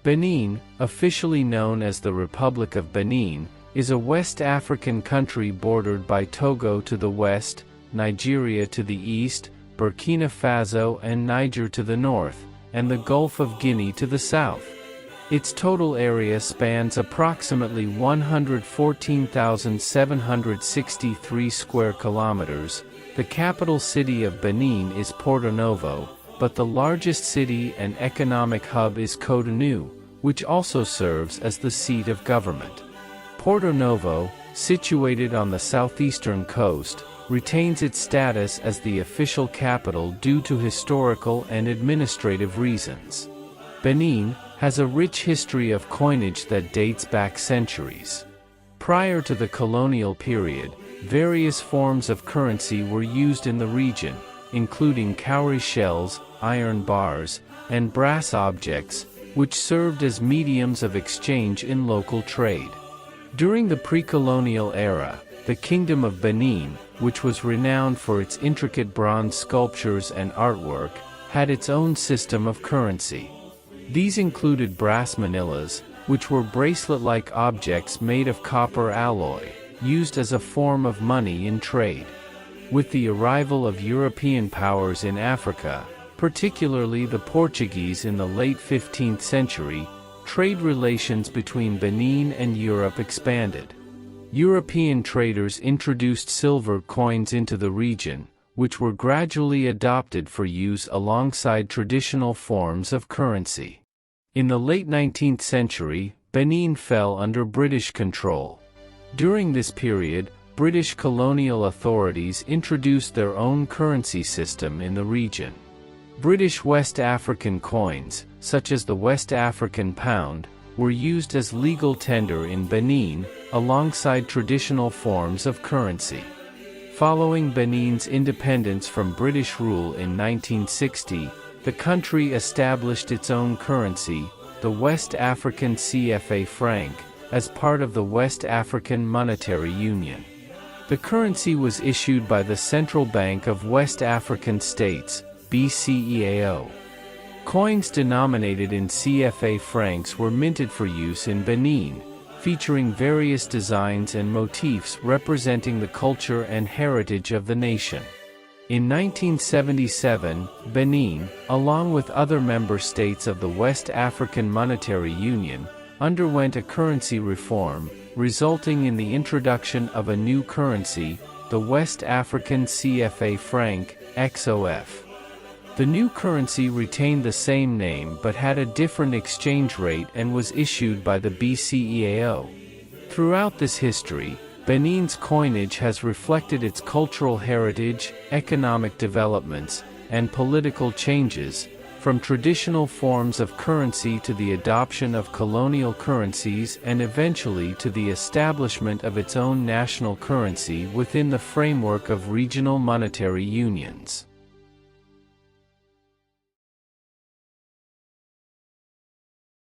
Benin, officially known as the Republic of Benin, is a West African country bordered by Togo to the west, Nigeria to the east, Burkina Faso and Niger to the north, and the Gulf of Guinea to the south. Its total area spans approximately 114,763 square kilometers. The capital city of Benin is Porto-Novo, but the largest city and economic hub is Cotonou, which also serves as the seat of government. Porto-Novo, situated on the southeastern coast, retains its status as the official capital due to historical and administrative reasons. Benin has a rich history of coinage that dates back centuries. Prior to the colonial period, various forms of currency were used in the region, including cowrie shells, iron bars, and brass objects, which served as mediums of exchange in local trade. During the pre-colonial era, the Kingdom of Benin, which was renowned for its intricate bronze sculptures and artwork, had its own system of currency. These included brass manillas, which were bracelet-like objects made of copper alloy, used as a form of money in trade. With the arrival of European powers in Africa, particularly the Portuguese in the late 15th century, trade relations between Benin and Europe expanded. European traders introduced silver coins into the region, which were gradually adopted for use alongside traditional forms of currency. In the late 19th century, Benin fell under British control. During this period, British colonial authorities introduced their own currency system in the region. British West African coins, such as the West African pound, were used as legal tender in Benin, alongside traditional forms of currency. Following Benin's independence from British rule in 1960, the country established its own currency, the West African CFA franc, as part of the West African Monetary Union. The currency was issued by the Central Bank of West African States, BCEAO. Coins denominated in CFA francs were minted for use in Benin, featuring various designs and motifs representing the culture and heritage of the nation. In 1977, Benin, along with other member states of the West African Monetary Union, underwent a currency reform, resulting in the introduction of a new currency, the West African CFA franc, XOF. The new currency retained the same name but had a different exchange rate and was issued by the BCEAO. Throughout this history, Benin's coinage has reflected its cultural heritage, economic developments, and political changes, from traditional forms of currency to the adoption of colonial currencies and eventually to the establishment of its own national currency within the framework of regional monetary unions.